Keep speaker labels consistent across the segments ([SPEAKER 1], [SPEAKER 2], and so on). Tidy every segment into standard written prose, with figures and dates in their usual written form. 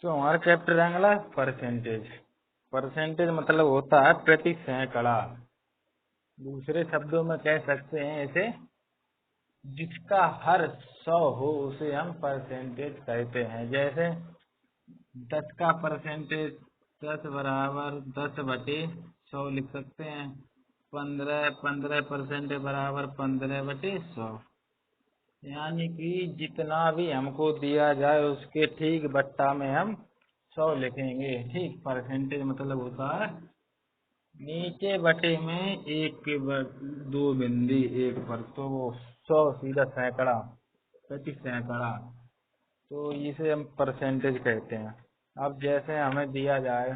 [SPEAKER 1] तो हमारा चैप्टर अगला परसेंटेज। परसेंटेज मतलब होता है प्रति सैकड़ा। दूसरे शब्दों में कह सकते हैं ऐसे, जिसका हर 100 हो उसे हम परसेंटेज कहते हैं। जैसे 10 का परसेंटेज 10 बराबर 10/100 लिख सकते हैं। 15% बराबर 15/100। यानी कि जितना भी हमको दिया जाए उसके ठीक बट्टा में हम 100 लिखेंगे। ठीक, परसेंटेज मतलब होता है नीचे बटे में एक के 2 बिंदी एक पर, तो वो 100 सीधा सैकड़ा, प्रति सैकड़ा, तो इसे हम परसेंटेज कहते हैं। अब जैसे हमें दिया जाए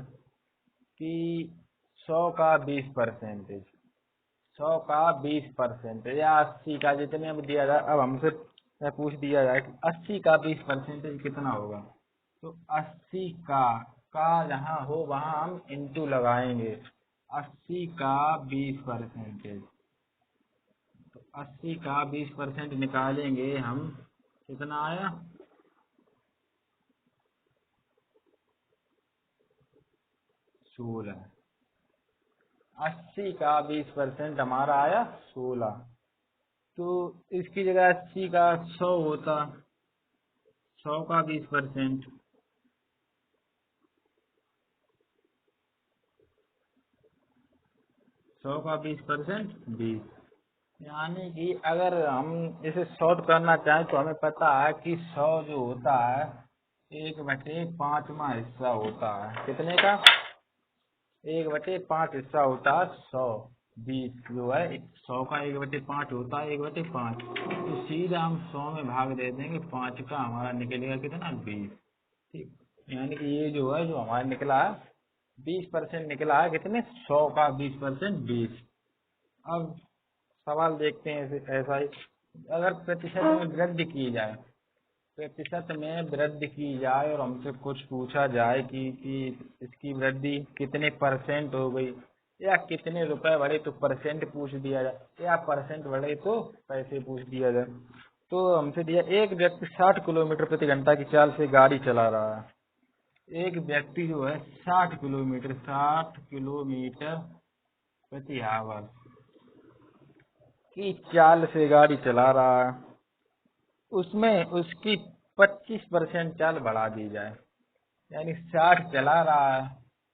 [SPEAKER 1] कि 100 का 20%, 100 का 20% या 80 का, जितने में दिया जाए। अब हमसे पूछ दिया जाए कि 80 का 20% कितना होगा, तो 80 का जहाँ हो वहाँ हम इंटू लगाएंगे। 80 का 20%, तो 80 का 20% निकालेंगे हम, कितना आया, 16। 80 का 20% हमारा आया 16। तो इसकी जगह 80 का 100 होता, 100 का 20%, 100 का 20%, 20। यानी कि अगर हम इसे शॉर्ट करना चाहें तो हमें पता है कि 100 जो होता है 1/5वां हिस्सा होता है। कितने का? 1/5 हिस्सा होता है 100। 20 जो है 100 का 1/5 होता है 1/5, तो सीधा हम 100 में भाग दे देंगे, 5 का हमारा निकलेगा कितना, 20। ठीक, यानी कि ये जो है जो हमारा निकला है 20% निकला है। कितने? 100 का 20%, 20। अब सवाल देखते हैं ऐसा ही, अगर प्रतिशत में वृद्धि की जाए, प्रतिशत में वृद्धि की जाए और हमसे कुछ पूछा जाए कि इसकी वृद्धि कितने परसेंट हो गई, या कितने रुपए बढ़े, तो परसेंट पूछ दिया जाए, या परसेंट बढ़े तो पैसे पूछ दिया जाए। तो हमसे दिया एक व्यक्ति 60 किलोमीटर प्रति घंटा की चाल से गाड़ी चला रहा है। एक व्यक्ति जो है 60 किलोमीटर प्रति आवर की चाल से गाड़ी चला रहा है। उसमें उसकी 25% चाल बढ़ा दी जाए, यानी 60 चला रहा है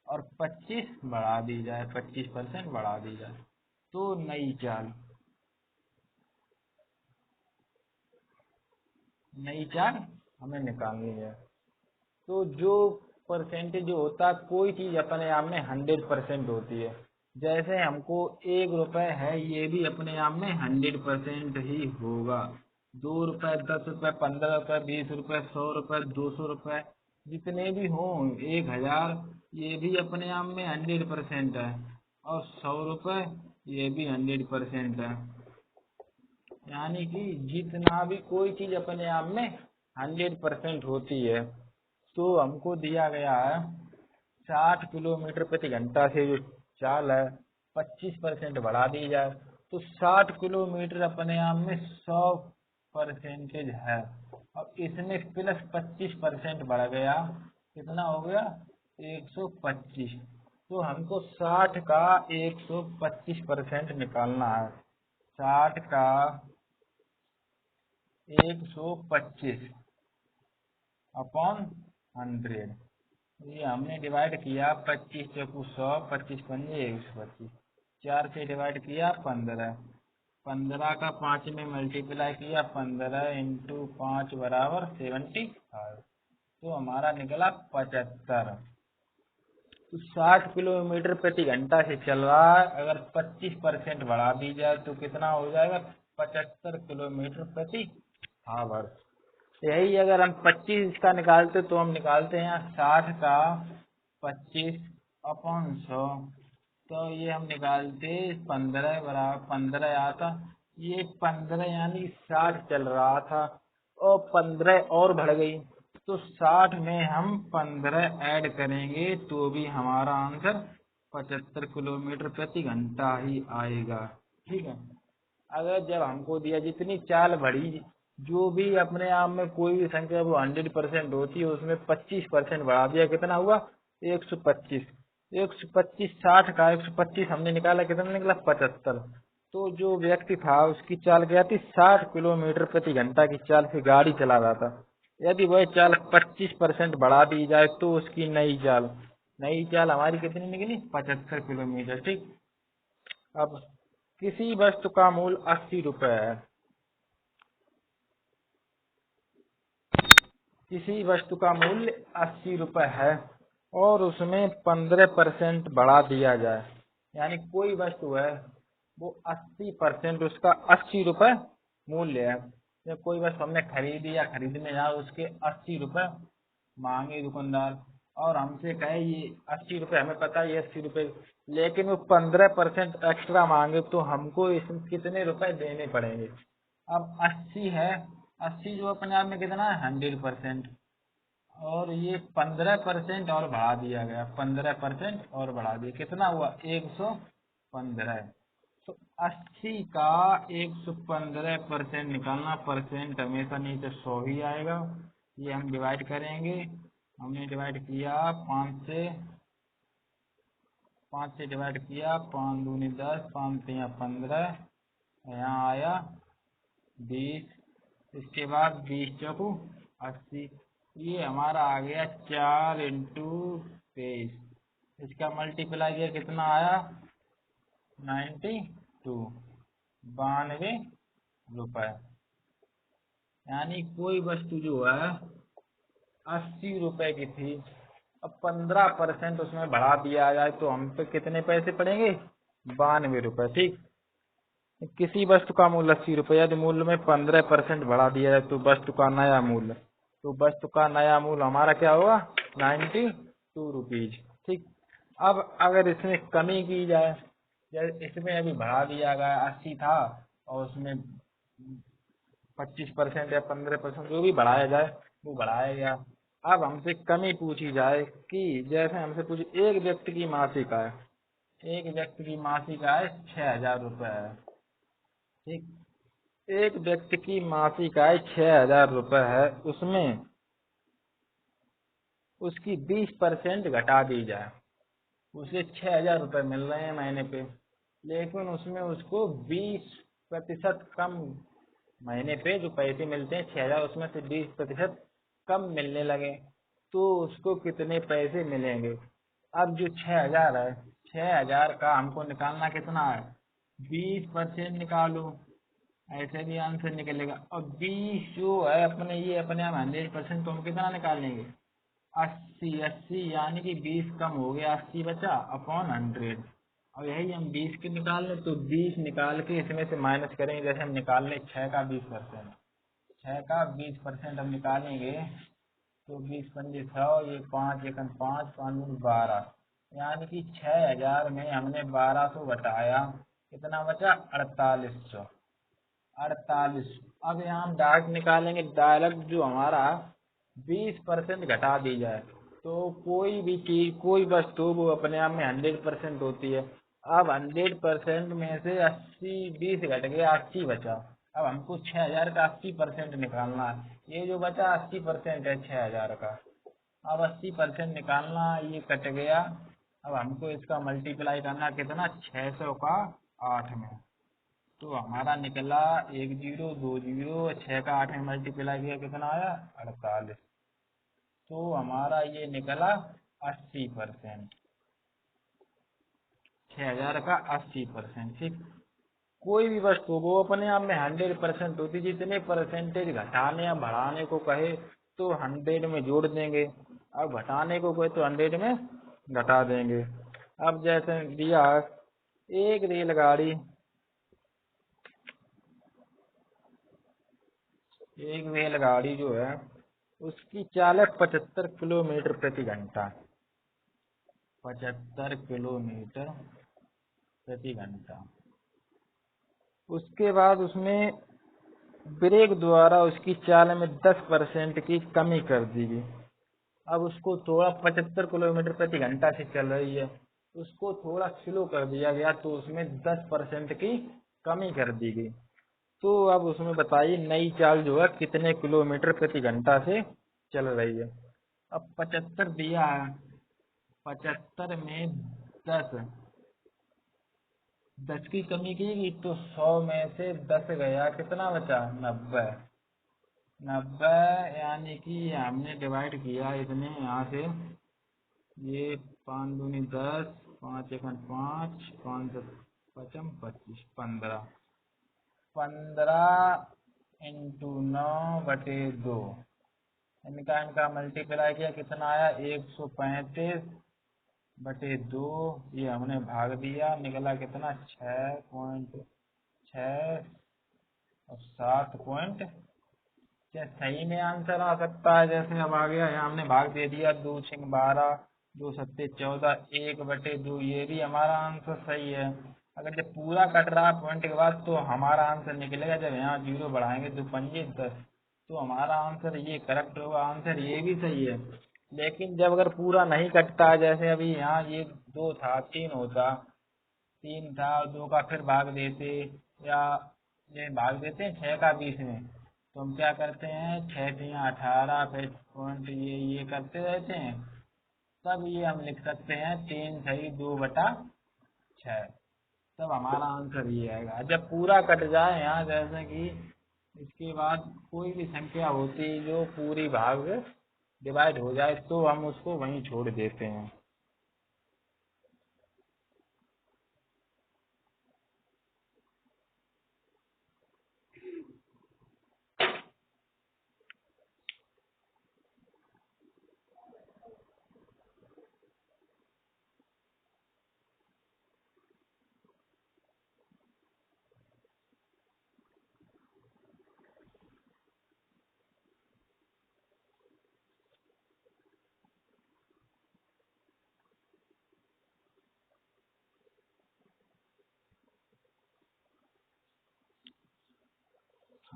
[SPEAKER 1] और 25 बढ़ा दी जाए, 25% बढ़ा दी जाए, तो नई चाल हमें निकालनी है। तो जो परसेंटेज जो होता है, कोई चीज अपने आप में 100% होती है। जैसे हमको 1 रुपए है, ये भी अपने आप में 100% ही होगा। 2 रुपए, 10 रुपए, 15 रुपए, 20 रुपए, 100 रुपए, 200 रुपए, जितने भी हों, 1000, ये भी अपने आप में 100% है। और 100 रुपए, ये भी 100% है। यानी कि जितना भी कोई चीज अपने आप में 100% होती है। तो हमको दिया गया है 60 किलोमीटर प्रति घंटा से जो चाल है 25% बढ़ा दी जाए, तो 60 किलोमीटर अपने आप में 100% है। अब इसमें प्लस 25% बढ़ गया, कितना हो गया, 125। तो हमको 60 का 125% निकालना है। 60 का 125 अपॉन 100, ये हमने डिवाइड किया 25 चौकू 100, 25 पंजे 125, 4 से डिवाइड किया 15, 15 का 5 में मल्टीप्लाई किया, 15 इंटू 5 बराबर 75, तो हमारा निकला 75। तो 60 किलोमीटर प्रति घंटा से चल रहा है, अगर 25% बढ़ा दी जाए तो कितना हो जाएगा, 75 किलोमीटर प्रति आवर। यही अगर हम 25 का निकालते तो हम निकालते हैं 60 का 25 अपॉन 100, तो ये हम निकालते 15 बराबर 15 आता। ये 15 यानी 60 चल रहा था और 15 और बढ़ गई, तो 60 में हम 15 ऐड करेंगे तो भी हमारा आंसर 75 किलोमीटर प्रति घंटा ही आएगा। ठीक है, अगर जब हमको दिया जितनी चाल बढ़ी जो भी अपने आप में कोई भी संख्या वो 100% होती है उसमें 25% बढ़ा दिया, कितना हुआ 125। 125 60 का 125 हमने निकाला, कितना निकला 75। तो जो व्यक्ति था उसकी चाल क्या थी 60 किलोमीटर प्रति घंटा की चाल से गाड़ी चला रहा था। यदि वह चाल 25% बढ़ा दी जाए तो उसकी नई चाल हमारी कितनी निकली 75 किलोमीटर। ठीक। अब किसी वस्तु का मूल्य 80 रुपए है, किसी वस्तु का मूल्य 80 रुपए है और उसमें 15% बढ़ा दिया जाए, यानी कोई वस्तु है वो 80%, उसका 80 रुपए मूल्य है। या कोई वस्तु हमने खरीदी या खरीदने जाए उसके 80 रुपए मांगे दुकानदार, और हमसे कहे ये 80 रुपए, हमें पता है ये 80 रुपए, लेकिन वो 15% एक्स्ट्रा मांगे तो हमको इसमें कितने रुपए देने पड़ेंगे। अब 80 है, 80 जो अपने आप में कितना है 100%, और ये 15% और बढ़ा दिया गया, 15% और बढ़ा दिया, कितना हुआ 115। तो 80 का 115% निकालना, परसेंट हमेशा नहीं तो 100 ही आएगा। ये हम डिवाइड करेंगे, हमने डिवाइड किया 5 से डिवाइड किया, 5 दूनी 10, 5 तिया 15, यहाँ आया 20, इसके बाद 20 चौकू 80, ये हमारा आ गया 4 इंटू 23, इसका मल्टीप्लाई कितना आया 92, 92 रुपए। यानी कोई वस्तु जो है 80 रुपए की थी, अब 15% उसमें बढ़ा दिया जाए तो हम पे कितने पैसे पड़ेंगे 92 रुपए। ठीक। किसी वस्तु का मूल्य 80 रुपए, यदि मूल्य में 15% बढ़ा दिया जाए तो वस्तु का नया मूल्य, तो वस्तु का नया मूल्य हमारा क्या होगा 92 रुपीज। ठीक। अब अगर इसमें कमी की जाए, जैसे इसमें अभी बढ़ा दिया गया 80 था और उसमें 25% या 15% जो भी बढ़ाया जाए वो बढ़ाया गया। अब हमसे कमी पूछी जाए कि जैसे हमसे पूछी एक व्यक्ति की मासिक आय, एक व्यक्ति की मासिक आय 6000 रुपए है। ठीक। एक व्यक्ति की मासिक आय 6000 रुपए है, उसमें उसकी 20% घटा दी जाए, उसे 6000 रुपए मिल रहे हैं महीने पे, लेकिन उसमें उसको 20% कम, महीने पे जो पैसे मिलते हैं 6000 उसमें से 20% कम मिलने लगे तो उसको कितने पैसे मिलेंगे। अब जो 6000 है, 6000 का हमको निकालना कितना है 20% निकालो, ऐसे भी आंसर निकलेगा। और 20 जो है अपने ये अपने आप 100%, तो हम कितना निकालेंगे 80, यानी कि 20 कम हो गया 80 बचा अपॉन 100। और यही हम 20 के निकाल लें तो 20 निकाल के इसमें से माइनस करेंगे, जैसे हम निकाल लें 6 का 20%, 6 का 20% हम निकालेंगे तो 20 पंजे 100, ये 5 एकन 5, 5 दूनी 12, यानी कि 6000 में हमने 1200 घटाया, कितना बचा 4800, 48। अब यहाँ हम डायरेक्ट निकालेंगे, डायरेक्ट जो हमारा 20% घटा दी जाए तो कोई भी चीज कोई वस्तु वो अपने आप में 100% होती है। अब 100% में से 80 20 घट गया 80 बचा, अब हमको 6000 का 80% निकालना है, ये जो बचा 80% है 6000 का। अब 80% निकालना, ये कट गया, अब हमको इसका मल्टीप्लाई करना कितना 600 का 8 में, तो हमारा निकला 1 0 2 0, 6 का 8 में मल्टीप्लाई किया कितना आया 48, तो हमारा ये निकला 80%, 6000 का 80%। ठीक। कोई भी वस्तु वो अपने आप में 100% होती, जितने परसेंटेज घटाने या बढ़ाने को कहे तो 100 में जोड़ देंगे, अब घटाने को कहे तो 100 में घटा देंगे। अब जैसे दिया एक रेलगाड़ी, एक रेलगाड़ी जो है उसकी चाल है 75 किलोमीटर प्रति घंटा, 75 किलोमीटर प्रति घंटा। उसके बाद उसमें ब्रेक द्वारा उसकी चाल में 10% की कमी कर दी गई। अब उसको थोड़ा 75 किलोमीटर प्रति घंटा से चल रही है, उसको थोड़ा स्लो कर दिया गया तो उसमें 10% की कमी कर दी गई। तो अब उसमें बताइए नई चाल जो है कितने किलोमीटर प्रति घंटा से चल रही है। अब 75 दिया है, 75 में 10, 10 की कमी की तो 100 में से 10 गया, कितना बचा? 90। 90 यानी कि हमने डिवाइड किया इसने यहाँ से, ये 5 दूनी 10, 5 एकम 5, 5 पचम 25, 15, 15 इंटू 9/2, इनका मल्टीप्लाई किया, कितना आया? 135/2। ये हमने भाग दिया, निकला कितना? 6.6 और 7 क्या सही में आंसर आ सकता है? जैसे अब आ गया, यहाँ हमने भाग दे दिया, 2×6 = 12, 2×7 = 14, 1/2, ये भी हमारा आंसर सही है। अगर जब पूरा कट रहा है पॉइंट के बाद तो हमारा आंसर निकलेगा, जब यहाँ 0 बढ़ाएंगे 2×5 = 10, तो हमारा आंसर ये करेक्ट होगा, आंसर ये भी सही है। लेकिन जब अगर पूरा नहीं कटता है, जैसे अभी यहाँ ये 2 था, 3 होता, 3 था और 2 का फिर भाग देते, या ये भाग देते हैं 6 का 20 में, तो हम क्या करते हैं, 6×3 = 18, फिर पॉइंट ये करते रहते हैं, तब ये हम लिख सकते हैं 3×2/6, तब हमारा आंसर ये आएगा। जब पूरा कट जाए यहाँ, जैसे कि इसके बाद कोई भी संख्या होती जो पूरी भाग डिवाइड हो जाए, तो हम उसको वहीं छोड़ देते हैं।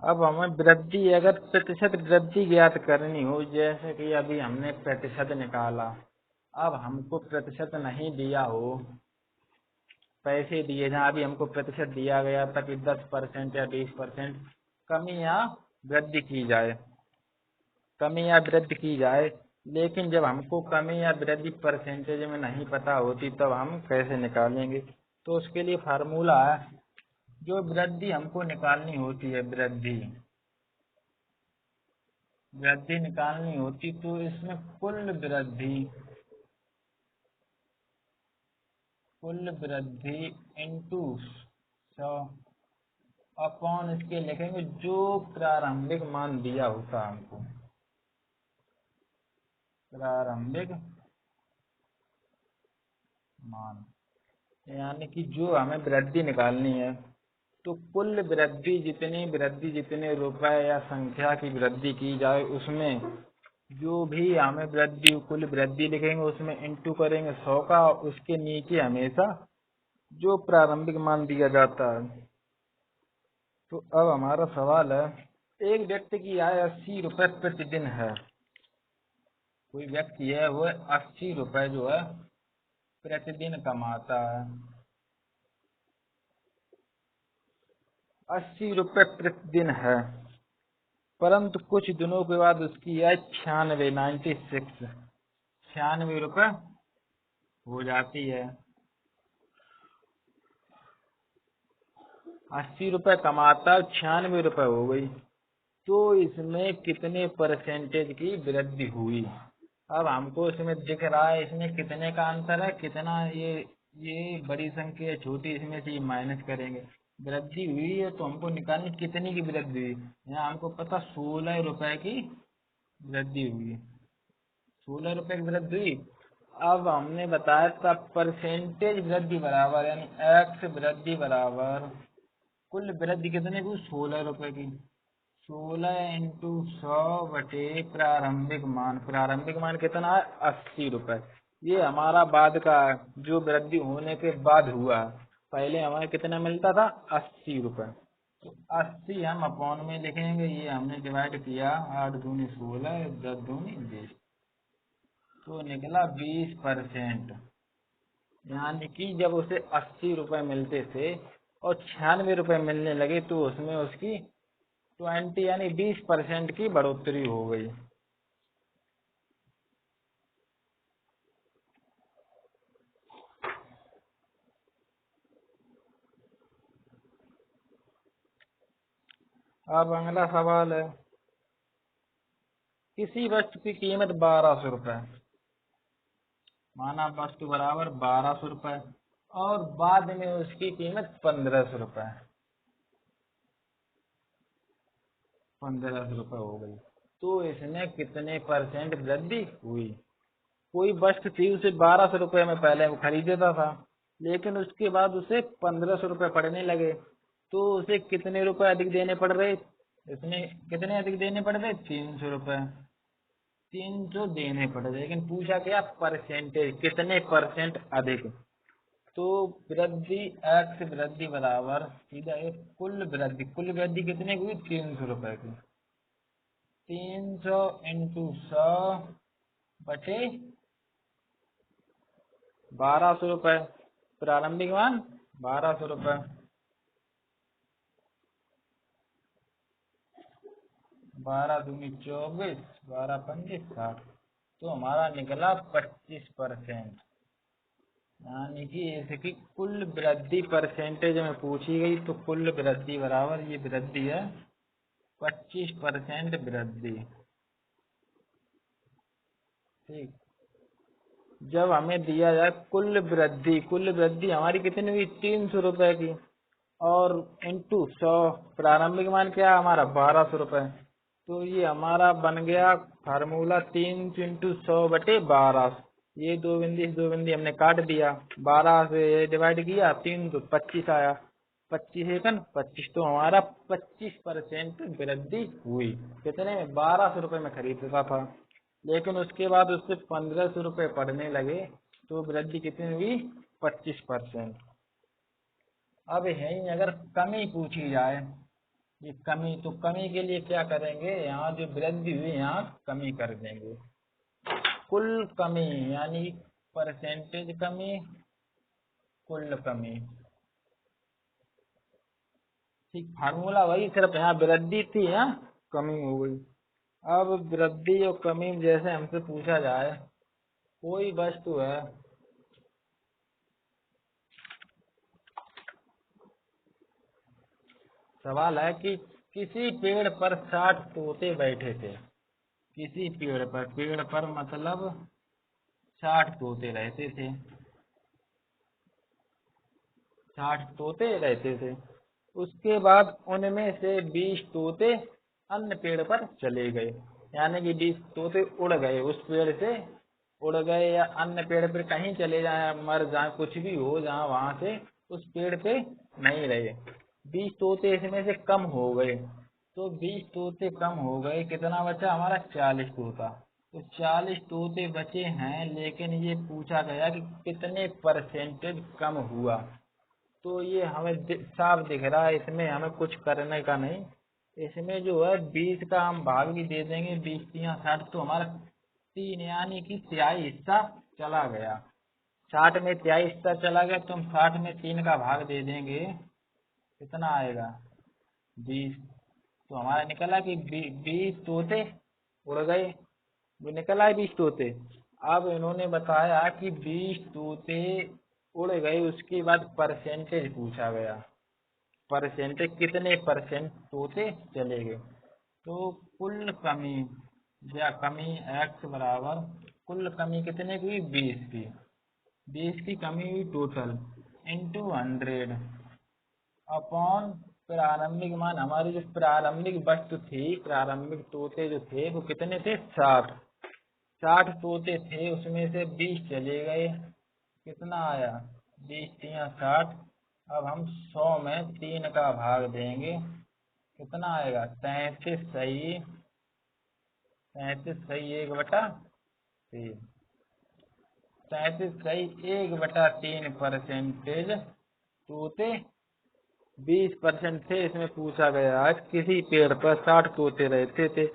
[SPEAKER 1] अब हमें वृद्धि, अगर प्रतिशत वृद्धि ज्ञात करनी हो, जैसे कि अभी हमने प्रतिशत निकाला, अब हमको प्रतिशत नहीं दिया हो, पैसे दिए जहाँ अभी हमको प्रतिशत दिया गया था कि 10% या 20% कमी या वृद्धि की जाए, कमी या वृद्धि की जाए, लेकिन जब हमको कमी या वृद्धि परसेंटेज में नहीं पता होती, तब हम कैसे निकालेंगे? तो उसके लिए फार्मूला है, जो वृद्धि हमको निकालनी होती है, वृद्धि निकालनी होती, तो इसमें कुल वृद्धि इंटू 100 अपॉन इसके लिखेंगे जो प्रारंभिक मान दिया होता हमको, प्रारंभिक मान, यानी कि जो हमें वृद्धि निकालनी है, तो कुल वृद्धि जितने रुपए या संख्या की वृद्धि की जाए, उसमें जो भी हमें वृद्धि, कुल वृद्धि लिखेंगे, उसमें इंटू करेंगे 100 का, उसके नीचे हमेशा जो प्रारंभिक मान दिया जाता है। तो अब हमारा सवाल है, एक व्यक्ति की आय 80 रुपए प्रतिदिन है, कोई व्यक्ति है वो 80 रुपए जो है प्रतिदिन कमाता है, 80 रुपए प्रतिदिन है, परंतु कुछ दिनों के बाद उसकी आय 96 रुपए हो जाती है। 80 रुपए कमाता, 96 रुपए हो गई, तो इसमें कितने परसेंटेज की वृद्धि हुई? अब हमको इसमें दिख रहा है, इसमें कितने का अंतर है, कितना ये बड़ी संख्या है, छोटी, इसमें से ये माइनस करेंगे, वृद्धि हुई है, तो हमको निकालनी कितनी की वृद्धि हुई। यहाँ हमको पता 16 रुपए की वृद्धि हुई, 16 रुपए की वृद्धि हुई। अब हमने बताया था परसेंटेज वृद्धि बराबर, यानी एक्स वृद्धि बराबर कुल वृद्धि कितने की? 16 रुपए की, 16 × 100 प्रारंभिक मान कितना है? 80 रुपए। ये हमारा बाद का है, जो वृद्धि होने के बाद हुआ है, पहले हमें कितना मिलता था? 80 रुपए। तो 80 हम अपॉन में लिखेंगे, ये हमने डिवाइड किया, 8 दूनी 16, 10 दूनी 20, तो निकला 20%। यानी कि जब उसे 80 रुपए मिलते थे, और 96 रुपये मिलने लगे तो उसमें उसकी 20 यानी 20% की बढ़ोतरी हो गई। अब अगला सवाल है, किसी वस्तु की कीमत 1200 रुपये, माना वस्तु बराबर 1200 रुपये और बाद में उसकी कीमत 1500 रुपये, 1500 रुपये हो गई, तो इसमें कितने परसेंट वृद्धि हुई। कोई वस्तु थी, उसे 1200 रुपये में पहले वो खरीदता था, लेकिन उसके बाद उसे 1500 रुपये पड़ने लगे, तो उसे कितने रुपए अधिक देने पड़ रहे। इसमें कितने अधिक देने पड़ रहे, 300 रुपये, 300 देने पड़ रहे, लेकिन पूछा क्या, परसेंटेज, कितने परसेंट अधिक। तो वृद्धि एक्स वृद्धि बराबर सीधा एक कुल वृद्धि कितने की हुई, 300 रुपये की। 300 इंटू 100 बटे 1200 रुपये, प्रारंभिक मान 1200 रुपये, 12 दूनी 24, 12 पंजे 60, तो हमारा निकला 25%। यानी कि इसकी कुल वृद्धि परसेंटेज में पूछी गई, तो कुल वृद्धि बराबर ये वृद्धि है 25% वृद्धि। ठीक, जब हमें दिया जाए कुल वृद्धि हमारी कितनी हुई, 300 रुपये की, और इंटू 100, प्रारंभिक मान क्या है हमारा, 1200 रुपये, तो ये हमारा बन गया फार्मूला 300 इंटू 100 बटे 12। ये दो बिंदी हमने काट दिया, 12 से ये डिवाइड किया, 3 तो 25 आया, 25 एकन 25, तो हमारा 25% वृद्धि हुई। कितने में, 1200 रुपये में खरीदता था, लेकिन उसके बाद उससे 1500 रुपये पड़ने लगे, तो वृद्धि कितनी हुई, 25%। अब यहीं अगर कमी पूछी जाए, ये कमी, तो कमी के लिए क्या करेंगे, यहाँ जो वृद्धि हुई यहाँ कमी कर देंगे। कुल कमी यानी परसेंटेज कमी, कुल कमी। ठीक, फार्मूला वही, सिर्फ यहाँ वृद्धि थी, यहाँ कमी हो गई। अब वृद्धि और कमी जैसे हमसे पूछा जाए, कोई वस्तु है, सवाल है कि किसी पेड़ पर 60 तोते बैठे थे। किसी पेड़ पर मतलब 60 तोते रहते थे, 60 तोते रहते थे। उसके बाद उनमें से 20 तोते अन्य पेड़ पर चले गए, यानी कि 20 तोते उड़ गए, उस पेड़ से उड़ गए, या अन्य पेड़ पर कहीं चले जाए, मर जाए, कुछ भी हो, जहाँ वहां से उस पेड़ पे नहीं रहे। 20 तोते इसमें से कम हो गए, तो 20 तोते कम हो गए, कितना बचा हमारा, 40 तोता। तो 40 तोते बचे हैं, लेकिन ये पूछा गया कि कितने परसेंटेज कम हुआ। तो ये हमें साफ दिख रहा है, इसमें हमें कुछ करने का नहीं। इसमें जो है 20 का हम भाग भी दे देंगे, 20 तिया 60, तो हमारा 3 यानी कि तिहाई हिस्सा चला गया। 60 में तिहाई हिस्सा चला गया, तो हम 60 में 3 का भाग दे देंगे, कितना आएगा, 20। तो हमारा निकला कि 20 तोते उड़ गए, वो निकला है 20 तोते। अब इन्होंने बताया कि 20 तोते उड़ गए, उसके बाद परसेंटेज पूछा गया, परसेंटेज कितने परसेंट तोते चले गए। तो कुल कमी या कमी एक्स बराबर, कुल कमी कितने की हुई, 20 की, 20 की कमी हुई टोटल, इंटू 100 अपॉन प्रारंभिक मान। हमारी जो प्रारंभिक वस्तु थी, प्रारंभिक तोते जो थे वो कितने थे, 60। 60 तोते थे, उसमें से 20 चले गए, कितना आया, 20 तिया 60। अब हम 100 में 3 का भाग देंगे, कितना आएगा, 33 सही, 33 सही 1/3, 33 सही 1/3 परसेंटेज तोते 20% थे। इसमें पूछा गया है किसी पेड़ पर 60 तोते रहते थे,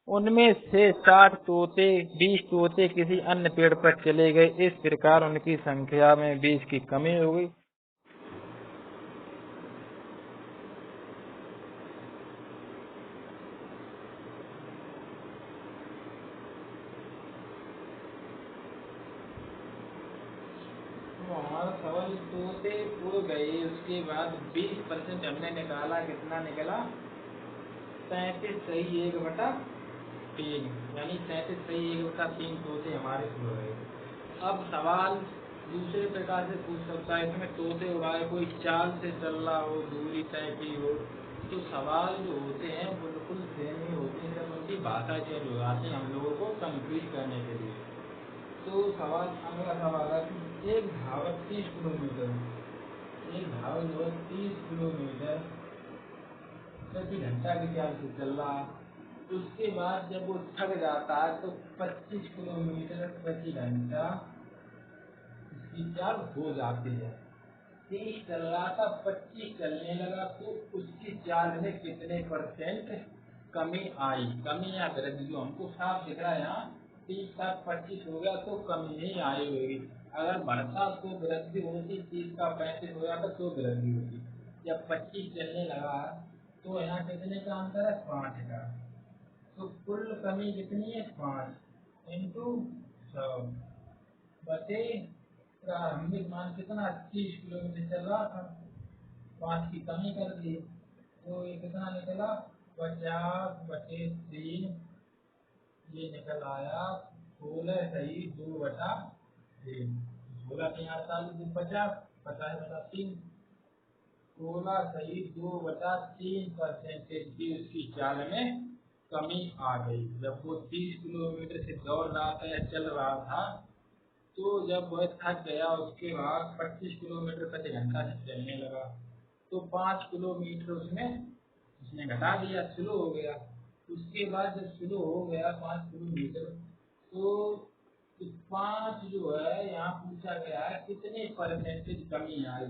[SPEAKER 1] उनमें से 60 तोते 20 तोते किसी अन्य पेड़ पर चले गए, इस प्रकार उनकी संख्या में 20 की कमी हो गई। हमारा सवाल तोते उड़ गए, उसके बाद 20% हमने निकाला, कितना निकला 37 सही 1/3, यानी 37 सही 1/3 तोते हमारे उड़ गए। अब सवाल दूसरे प्रकार से पूछ सकता है, इसमें तोते उड़ाए कोई चाल से चल रहा हो, दूरी तय की हो, तो सवाल जो होते हैं बिल्कुल सेम ही होते हैं, जब उनकी भाषा चेंज हो जाती है हम लोगों को कंफ्यूज करने के लिए। तो सवाल अगला सवाल है कि एक धावक 30 किलोमीटर, एक धावक जो है 30 किलोमीटर प्रति घंटा की चाल से चल रहा है, उसके बाद जब वो थक जाता है तो 25 किलोमीटर प्रति घंटा इसकी चाल हो जाती है। 30 चल रहा था, 25 चलने लगा, तो उसकी चाल में कितने % कमी आई? कमी या वृद्धि जो हमको साफ दिख रहा है यहाँ, 30 का 25 हो गया तो कमी ही आई होगी। अगर बढ़ता तो वृद्धि होती, 30 का 35 हो जाता तो वृद्धि होती। जब 25 चलने लगा तो यहाँ कितने का अंतर है? 5 का। तो कुल कमी कितनी है? 5 इंटू 100 बटे प्रारंभिक मान कितना? 30 किलोमीटर चल रहा था, 5 की कमी कर दी, तो ये कितना निकला? 50/3, ये निकल आया 16 सही 2/3। 16 के 48 50, 50/3, 16 सही 2/3% की उसकी चाल में कमी आ गई। जब वो 30 किलोमीटर से दौड़ रहा था या चल रहा था, तो जब वह थक गया उसके बाद 25 किलोमीटर प्रति घंटा से चलने लगा, तो 5 किलोमीटर उसने घटा दिया, स्लो हो गया। उसके बाद जब स्लो हो गया 5 किलोमीटर, तो 5 जो है यहाँ पूछा गया है कितने % कमी आई,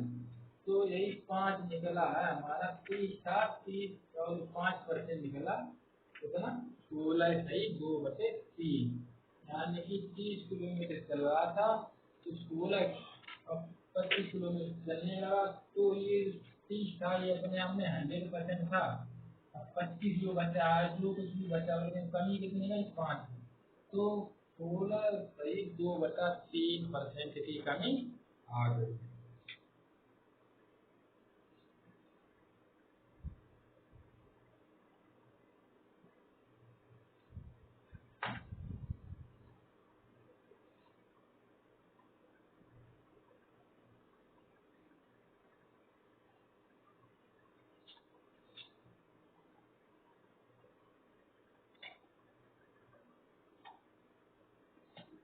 [SPEAKER 1] तो यही 5 निकला है हमारा। 30 था, 30 और 5% निकला, कितना? 16 सही 2/3, यानी कि 30 किलोमीटर चल रहा था तो 16 और 25 किलोमीटर चलने लगा, तो ये 30 था, ये अपने आप में 100% था। अब 25 जो बचा है, जो कुछ भी बचा, लेकिन कमी कितनी है? 5। तो 16 सही 2/3% की कमी आ गई।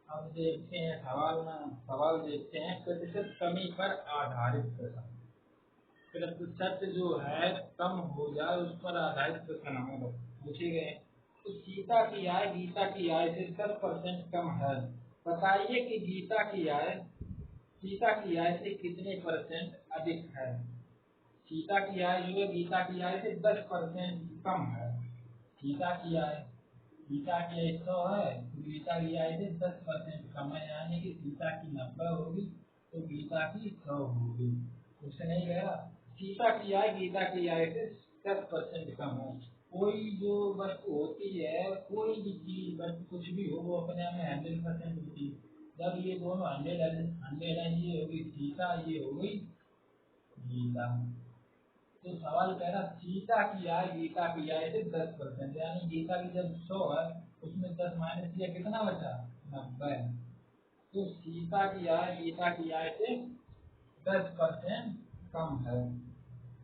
[SPEAKER 1] अब देखते हैं सवाल देखते हैं, प्रतिशत कमी पर आधारित प्रश्न। प्रतिशत जो है कम हो जाए उस पर आधारित प्रश्न हमें पूछे गए। तो सीता की आय गीता की आय से 10% कम है, बताइए कि सीता की आय से कितने % अधिक है? सीता की आय जो है गीता की आय से 10% कम है। गीता की आय 100 है, तो गीता की आय से 10% कम है, यानी कि सीता की 90 होगी तो गीता की 100 होगी। उससे नहीं कह रहा सीता की आय गीता की आय से 10% कम है। कोई जो वस्तु होती है, कोई भी चीज वस्तु कुछ भी हो, वो अपने आप में 100% होती है। जब ये दोनों 100 है, ये होगी सीता, ये हो गई गीता। तो सवाल कह रहा सीता की आय गीता की आय से 10%, यानी गीता की जब 100 है उसमें 10 माइनस किया, कितना बचा? 90। तो सीता की आय गीता की आय से 10% कम है।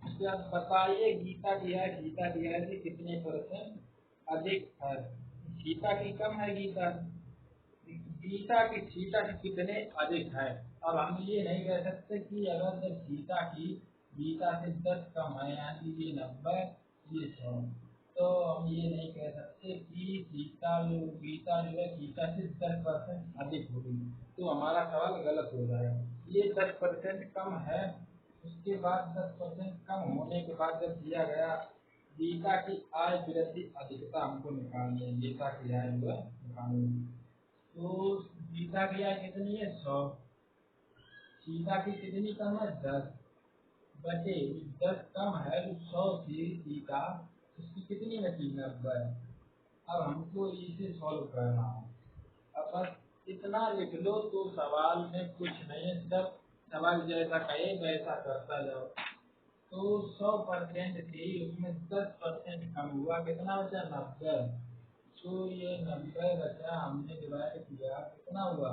[SPEAKER 1] उसके बाद बताइए गीता की आय से कितने % अधिक है? सीता की कम है, सीता की कितने अधिक है? अब हम ये नहीं कह सकते कि अगर जब सीता की गीता से 10 कम है, यानी ये 90 ये 100, तो हम ये नहीं कह सकते कि गीता जो है सीता से 10% अधिक होगी, तो हमारा सवाल गलत हो जाएगा। ये 10% कम है, उसके बाद 10% कम होने के बाद जब दिया गया गीता की आय वृद्धि अधिकता हमको निकालनी है, गीता की आय जो है निकालनी है। तो गीता की आय कितनी है? 100। सीता की कितनी कम है? 10 बटे 10 कम है तो 100 से सीता उसकी कितनी बची? 90। अब हमको इसे सॉल्व करना है। अब बस इतना लिख लो तो सवाल में कुछ नहीं है, सब सवाल जैसा कहे वैसा करता जाओ। तो 100% थी, उसमें 10% कम हुआ, कितना बचा? 90। तो ये 90 बचा, हमने डिवाइड किया, कितना हुआ?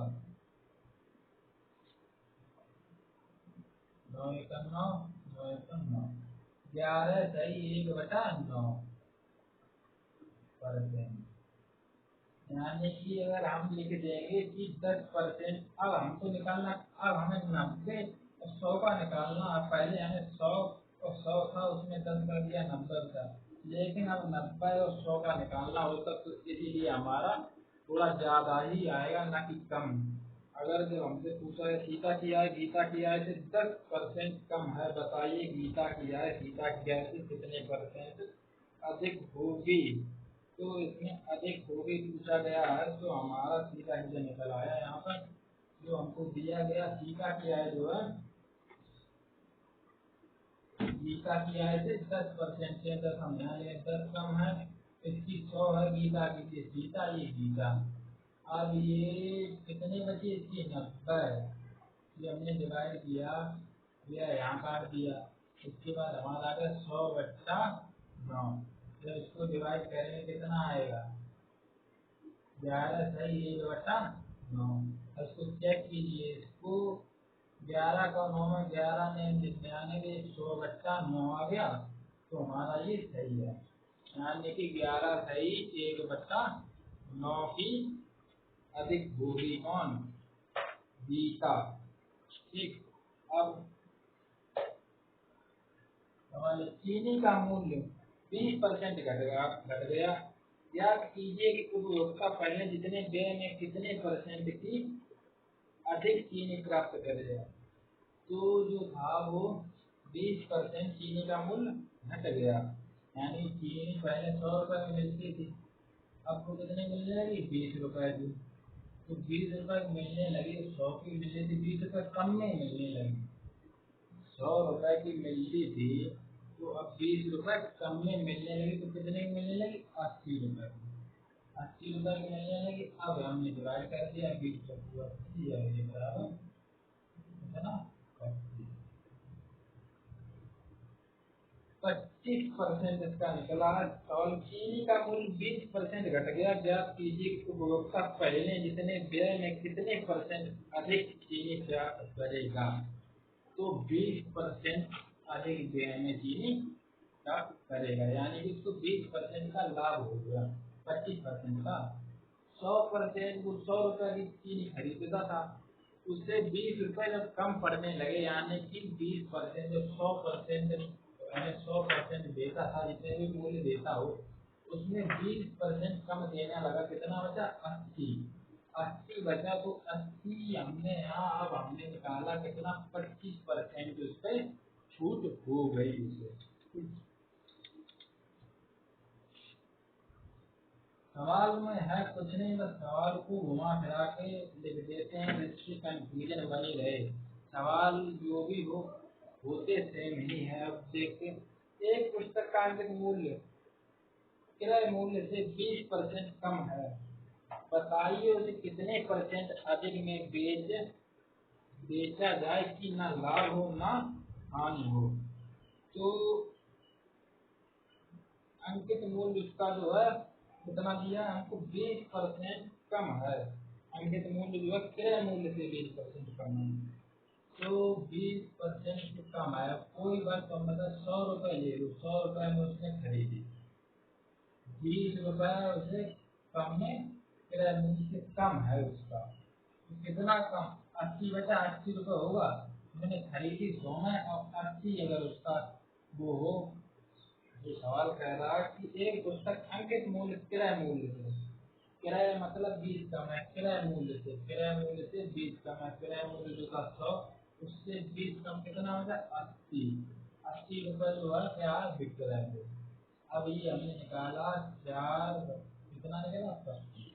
[SPEAKER 1] 9 एकम 9, 9 एकम 9, 11 सही 1/9%। यानी कि अगर हम लिख देंगे कि 10%, अब हमको निकालना, अब हमें 90 और 100 का निकालना। अब पहले हमें 100 और 100 था, उसमें 10 कर दिया, 90 था। लेकिन अब 90 और 100 का निकालना होता, तो इसीलिए हमारा थोड़ा ज़्यादा ही आएगा, ना कि कम। अगर जब हमसे पूछा है सीता की आय, गीता की आय से 10% कम है, बताइए गीता की आय सीता की आय से कितने परसेंट अधिक होगी। तो इसमें अधिक होगी पूछा गया है, तो हमारा सीधा ही निकल आया यहाँ पर। जो हमको दिया गया सीता की आय जो है, गीता की आय से 10% से 10 हम यहाँ ले, 10 कम है, इसकी 100 है, गीता की सीता, ये गीता। अब ये कितने बचे? इसकी 90। ये हमने डिवाइड किया, यह यहाँ काट दिया। उसके बाद हमारा आ गया 100/9। जब इसको डिवाइड करेंगे कितना आएगा? 11 सही 1/9। इसको चेक कीजिए, इसको 11 का 9 में 11 ने 99, 100/9 आ गया, तो हमारा ये सही है। यानी कि 11 सही 1/9 की अधिक होगी कौन? गीता। ठीक। अब सवाल, चीनी का मूल्य 20% घट गया। याद कीजिए कि उपभोक्ता पहले जितने व्यय में कितने परसेंट की अधिक चीनी प्राप्त करेगा। तो जो था वो 20% चीनी का मूल्य घट गया। यानी चीनी पहले 100 रुपए में मिलती थी, अब वो कितने मिलने लगी? 20 रुपए की। तो 20 रुपए मिलने लगी, 100 की मिल रही थी, 20 रुपए कम में मिलने लगी। 100 रुपए की मिलती थी, तो अब 20 रुपए कम में मिलने लगी, तो कितने की मिलने लगी? 80 रुपए की। 80 रुपए की मिलने लगी। अब हमने डिवाइड कर दिया, 20 बराबर कितना? 25% इसका निकला। और चीनी का मूल्य 20% घट गया। ज्ञात कीजिए कि उपभोक्ता पहले जितने व्यय में कितने परसेंट अधिक चीनी प्राप्त करेगा। तो 20% अधिक व्यय में चीनी प्राप्त करेगा, यानी कि उसको 20% का लाभ हो गया। 25% का 100%, वो 100 रुपए की चीनी खरीदता था, उससे 20 रुपए जब कम पड़ने लगे, यानी कि 20% जब 100%, यानी 100% देता था, जितने भी मूल्य देता हो, उसमें 20% कम देने लगा। कितना बचा? 80। 80 बचा, तो 80 हमने यहाँ, अब हमने निकाला कितना? 25% उस पर छूट हो गई उसे। सवाल में है कुछ नहीं, बस सवाल को घुमा फिरा के लिख देते हैं, जिसकी कंफ्यूजन बनी रहे। सवाल जो भी हो, होते सेम ही है। अब देखते हैं, एक पुस्तक का अंकित मूल्य क्रय मूल्य से 20% कम है, बताइए उसे कितने परसेंट अधिक में बेचा जाए कि ना लाभ हो ना हानि हो। तो अंकित मूल्य उसका जो है कितना दिया हमको? 20% कम है। अंकित मूल्य जो है क्रय मूल्य से 20% कम है, तो 20% कम है। कोई बात कम, मतलब 100 रुपए ले लो, 100 रुपए में उसने खरीदी, 20 रुपए उसे कम में, क्रय मूल्य से कम है उसका। तो कितना कम? 80 बचा, 80 रुपए होगा। मैंने खरीदी 100 में, और 80 अगर उसका वो हो। जो सवाल कह रहा है कि एक पुस्तक अंकित मूल्य क्रय मूल्य से, क्रय मतलब 20 कम है, क्रय मूल्य से, क्रय मूल्य से 20 कम है। क्रय मूल्य जो था 100, उससे 20 कम कितना हो जाए? 80। 80 रुपए जो है क्या? विक्रय मूल्य। अब ये हमने निकाला 4, कितना निकला? 25।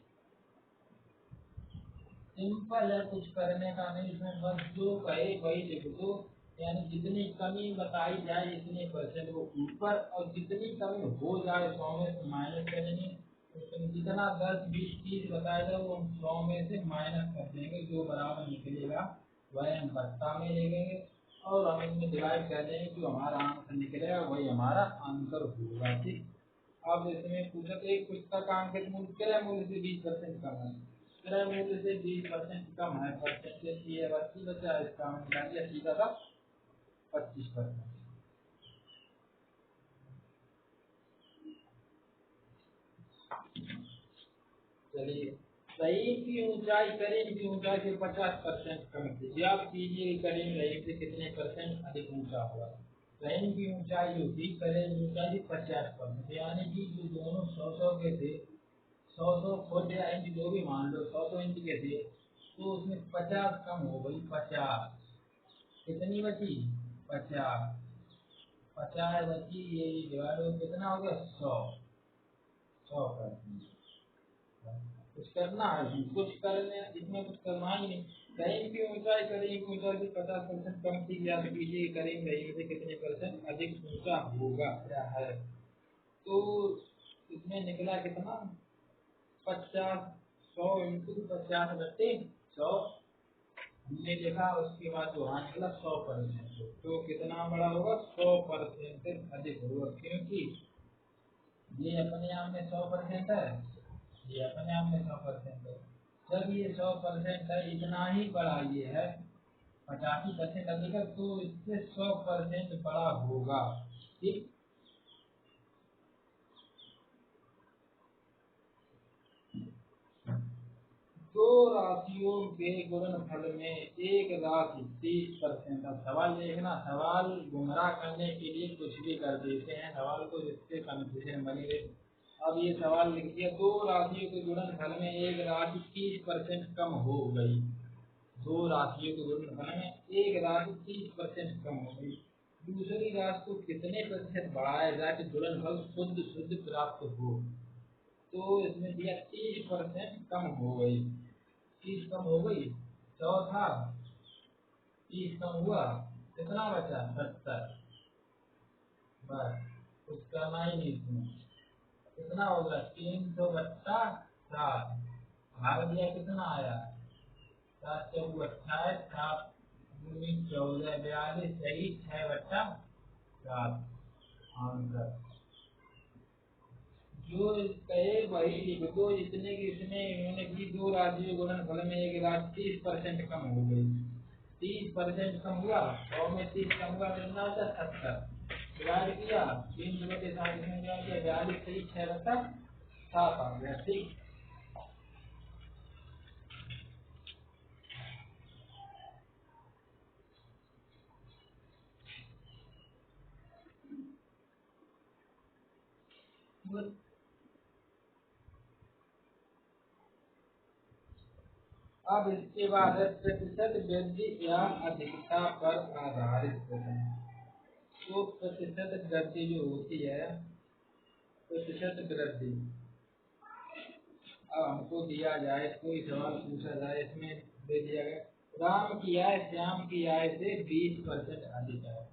[SPEAKER 1] सिंपल है, कुछ करने का नहीं इसमें, बस जो कहे वही लिख दो। यानी जितनी कमी बताई जाए इतने परसेंट वो ऊपर, और जितनी कमी हो जाए 100 में से माइनस करेंगे। तो जितना 10, 20, 30 बताया जाए वो हम 100 में से माइनस कर देंगे, जो बराबर निकलेगा वह हम बट्टा में लिखेंगे और हम इसमें डिवाइड कर देंगे, जो हमारा आंसर निकलेगा वही हमारा आंसर होगा। ठीक, अब इसमें पूछा तो एक पुस्तक का अंकित मूल्य क्रय मूल्य से 20% कम है, क्रय मूल्य से 20% कम है, परसेंटेज ये 80 बचा, इसका हमने निकाल दिया सीधा था 25%। चलिए, करीब की ऊंचाई करीब की ऊंचाई से 50% कम कीजिए। आप कीजिए करीब करीब से कितने परसेंट अधिक ऊंचा होगा। करीब की ऊंचाई जो थी करीब की ऊंचाई 50%, यानी कि जो दोनों 100 के थे, 100 फुट या इंच जो भी मान लो, 100 इंच के थे, तो उसमें 50 कम हो गई, 50 कितनी बची, 50 50 बची, ये डिवाइड हो कितना हो गया, 100%। कुछ करना है, कुछ करने इसमें कुछ करना ही नहीं। करीब की ऊंचाई करीब की ऊंचाई से 50% कम की याद कीजिए, करीब करीब से कितने परसेंट अधिक ऊंचा होगा क्या है। तो इसमें निकला कितना, 50, 100 इंटू 50/100 हमने देखा, उसके बाद जो हाँ निकला 100%, तो कितना बड़ा होगा, 100% अधिक होगा, क्योंकि ये अपने आप में 100% है, ये अपने आप में 100% है। जब ये 100% है, इतना ही बड़ा ये है, 85% अधिक है, तो इससे 100% बड़ा होगा। ठीक, दो राशियों के गुणनफल में एक राशि 30%। अब सवाल देखना, सवाल गुमराह करने के लिए कुछ भी कर देते हैं सवाल को, जिससे कंफ्यूजन बनी रहे। अब ये सवाल लिख दिया, दो राशियों के गुणनफल में एक राशि 30% कम हो गई। दो राशियों के गुणनफल में एक राशि 30% कम हो गई, दूसरी राशि को कितने प्रतिशत बढ़ाया जाए कि गुणनफल शुद्ध शुद्ध प्राप्त हो। तो इसमें दिया 30% कम हो गई, 30 कम हो गई, 100 था, 30 कम हुआ, कितना बचा, 70। बस, कुछ करना ही नहीं इसमें। कितना होगा, 300 बट्टा 7, भाग दिया कितना आया, 7 चौक 28, 7 दूनी 14, 42, सही 6/7 आंसर। जो कहे वही लिख दो, जितने की इसमें इन्होंने की, दो राशियों गुणनफल में एक राशि 30% कम हो गई, 30% कम हुआ, 100 में 30 कम हुआ, कितना होता है, 70। डिवाइड किया 3/7 में डिवाइड किया, 42 सही 6/7 आ गया। ठीक, अब इसके बाद है प्रतिशत वृद्धि या अधिकता पर आधारित प्रश्न। तो प्रतिशत वृद्धि जो होती है, प्रतिशत वृद्धि, अब हमको दिया जाए, कोई सवाल पूछा जाए, इसमें दे दिया गया राम की आय श्याम की आय से 20% अधिक है।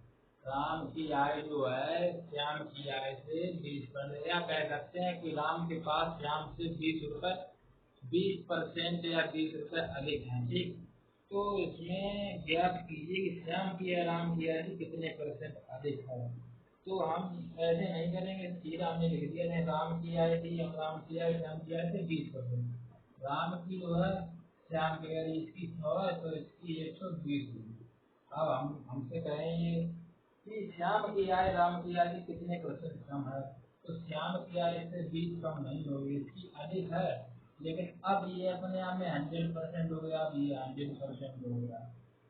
[SPEAKER 1] राम की आय जो है श्याम की आय से 20%, या कह सकते हैं कि राम के पास श्याम से 20% या 20 रुपए अधिक है। ठीक, तो इसमें ज्ञात कीजिए कि श्याम की आय राम की आय से कितने परसेंट अधिक है। तो हम ऐसे नहीं करेंगे, सीधा हमने लिख दिया है, राम की आय थी, हम राम की आय श्याम की आय से 20%, राम की जो है श्याम की आय इसकी 100 है, तो इसकी 120 होगी। अब हम हमसे कहेंगे कि श्याम की आय राम की आय से कितने परसेंट कम है, तो श्याम की आय से 20 कम नहीं होगी, इसकी अधिक है। लेकिन अब ये अपने आप में 100% हो गया, अब ये 100% हो गया,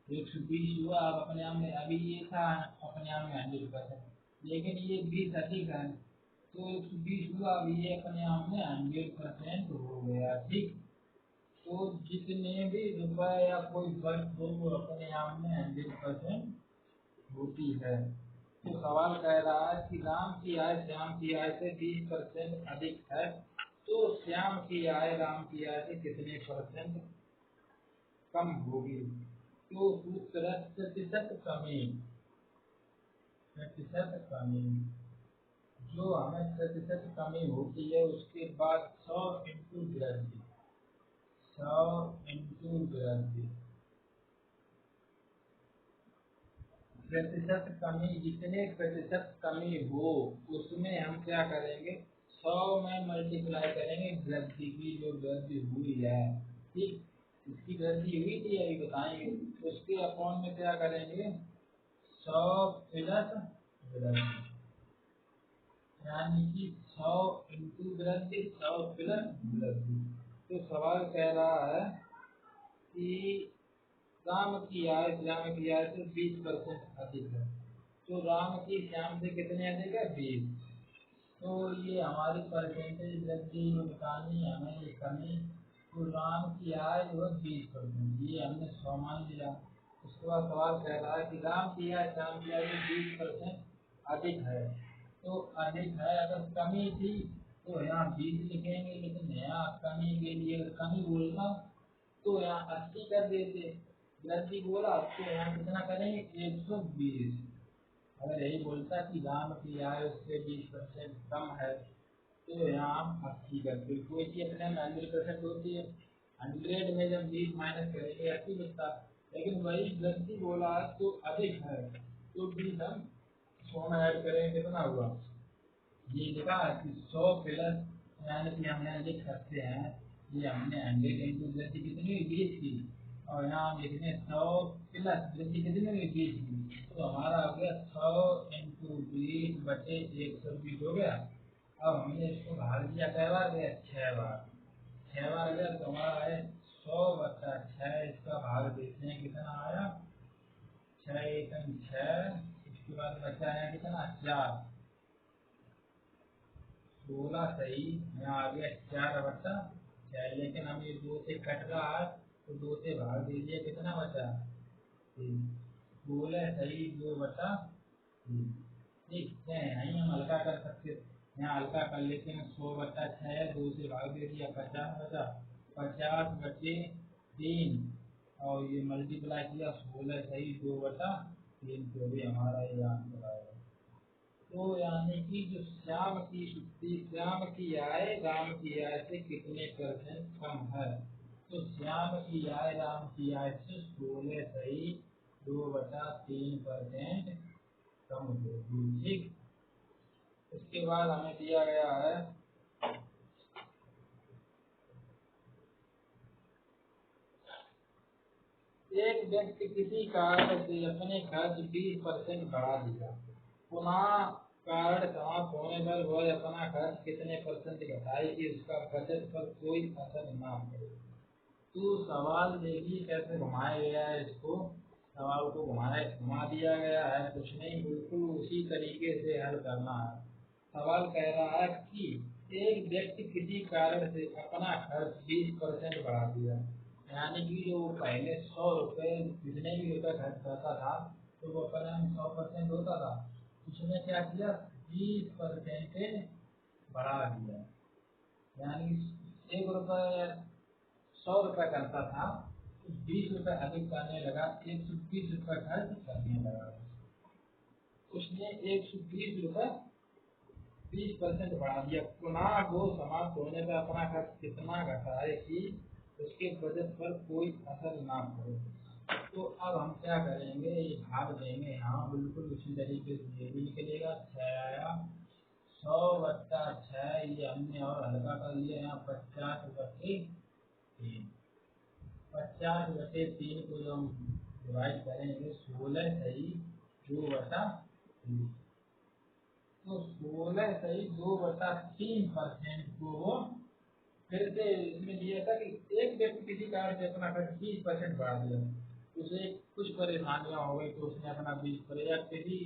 [SPEAKER 1] 120 हुआ, अब अपने आप में, अभी ये था अपने आप में 100%, लेकिन ये 20 अधिक है, तो 120 हुआ, अब ये अपने आप में 100% हो गया। ठीक, तो जितने भी रुपए या कोई वर्क हो, वो अपने आप में 100% होती है। तो सवाल कह रहा है कि राम की आय श्याम की आय से 20% अधिक है, तो श्याम की आय राम की आय से कितने परसेंट कम होगी। तो सूत्र है प्रतिशत कमी, प्रतिशत कमी, जो हमें प्रतिशत कमी होती है उसके बाद 100 इंटू वृद्धि, 100 इंटू वृद्धि, प्रतिशत कमी, जितने प्रतिशत कमी हो उसमें हम क्या करेंगे, 100 में मल्टीप्लाई करेंगे वृद्धि की, जो वृद्धि हुई है, ठीक, इसकी वृद्धि हुई थी अभी बताएंगे, उसके अपॉन में क्या करेंगे 100 प्लस वृद्धि, यानी कि 100 इंटू वृद्धि 100 प्लस वृद्धि। तो सवाल कह रहा है कि राम की आय श्याम की आय से 20% अधिक है, तो राम की श्याम से कितने अधिक है 20, तो ये हमारी परसेंटेज वृद्धि निकालनी है हमें, ये कमी, तो राम की आय जो है 20%, ये हमने 100 मान लिया। उसके बाद सवाल कह रहा है कि राम की आय श्याम की आय से 20% अधिक है, तो अधिक है, अगर कमी थी तो यहाँ 20 लिखेंगे, लेकिन यहाँ कमी के लिए कमी बोलना तो यहाँ 80 कर देते, वृद्धि बोला तो यहाँ कितना करेंगे 120। अगर यही बोलता कि राम की आय उससे 20% कम है तो यहाँ हम 80 करते, कोई चीज अपने 100% होती है, 100 में जब 20 माइनस करेंगे 80 बचता, लेकिन वही वृद्धि बोला तो अधिक है, तो 20 हम 100 में ऐड करेंगे, कितना हुआ, ये लिखा कि 100 प्लस, यानी कि हम यहाँ लिख सकते हैं, ये हमने 100 इंटू वृद्धि कितनी हुई 20 की, और यहाँ हम लिखते हैं 100 प्लस वृद्धि कितनी हुई 20 की, तो हमारा हो गया 100 इंटू 20 बटे 120 हो गया। अब हमने इसको भाग दिया कै बार गया 6 बार, 6 बार गया तो हमारा है 100 बटा 6, इसका भाग देखते हैं कितना आया, 6 एकम 6, इसके बाद बचा है कितना 4, 16 सही, यहाँ आ गया 4 बटा 6, लेकिन हम ये 2 से कट रहा है तो 2 से भाग दीजिए, कितना बचा 16 सही, 2 बटा ठीक है, यहीं हम हल्का कर सकते, यहाँ हल्का कर लेते हैं, 100 बटा 6 2 से भाग दे दिया 50 बचा, 50 बटे 3, और ये मल्टीप्लाई किया 16 सही 2 बटा 3, तो भी हमारा ये आंसर आएगा। तो यानी कि जो श्याम की आय राम की आय से कितने परसेंट कम है, तो श्याम की आय राम की आय से 16 सही 2/3% कम होगी, ठीक। उसके बाद हमें दिया गया है एक व्यक्ति किसी कारण से अपने खर्च 20% बढ़ा दिया, पुनः कारण समाप्त होने पर वह अपना खर्च कितने परसेंट घटाए कि उसका बजट पर कोई असर ना पड़े। तो सवाल देखिए कैसे घुमाया गया है, इसको सवाल को घुमा दिया गया है, कुछ नहीं, बिल्कुल उसी तरीके से हल करना है। सवाल कह रहा है कि एक व्यक्ति किसी कारण से अपना खर्च 20% बढ़ा दिया, यानी कि जो पहले 100 रुपये जितने भी रुपये खर्च करता था तो वो अपना 100% होता था, उसने क्या किया 20% बढ़ा दिया, यानी 100 रुपये करता था तो 20 रुपये अधिक करने लगा, 120 रुपये खर्च करने लगा, उसने 120 रुपये 20% बढ़ा दिया, पुनः वो समाप्त होने पर अपना खर्च कितना घटाए कि उसके बजट पर कोई असर ना पड़े। तो अब हम क्या करेंगे, ये भाग देंगे, हाँ बिल्कुल उसी तरीके से ये भी निकलेगा, 6 आया 100 बटा 6, ये हमने और हल्का कर लिया, यहाँ 50 बटे 3, 50 बटे 3 को जो हम डिवाइड करेंगे 16 सही 2/3, तो 16 सही 2/3% को वो फिर से इसमें दिया था कि एक व्यक्ति किसी कारण से अपना खर्च 20% बढ़ा दिया, उसे कुछ परेशानियां हो गई तो उसने अपना 20% या किसी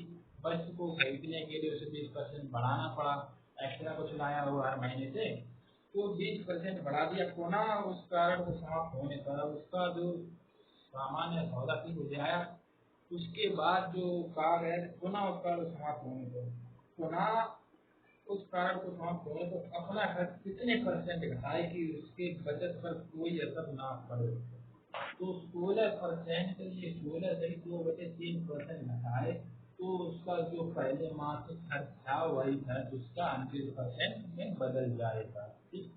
[SPEAKER 1] वस्तु को खरीदने के लिए उसे 20% बढ़ाना पड़ा, एक्स्ट्रा कुछ लाया हुआ हर महीने से, तो 20% बढ़ा दिया, पुनः उस कारण को समाप्त होने पर उसका जो सामान्य सौदा थी वो आया, उसके बाद जो कार्य है पुनः उसका समाप्त होने पर पुनः उस कारण को समाप्त होने तो अपना खर्च कितने परसेंट घटाए कि उसके बजट पर कोई असर ना पड़े, तो 16%, ये 16 से 2/3% घटाए तो उसका जो पहले मासिक खर्च था वही खर्च उसका 100% में बदल जाएगा, ठीक।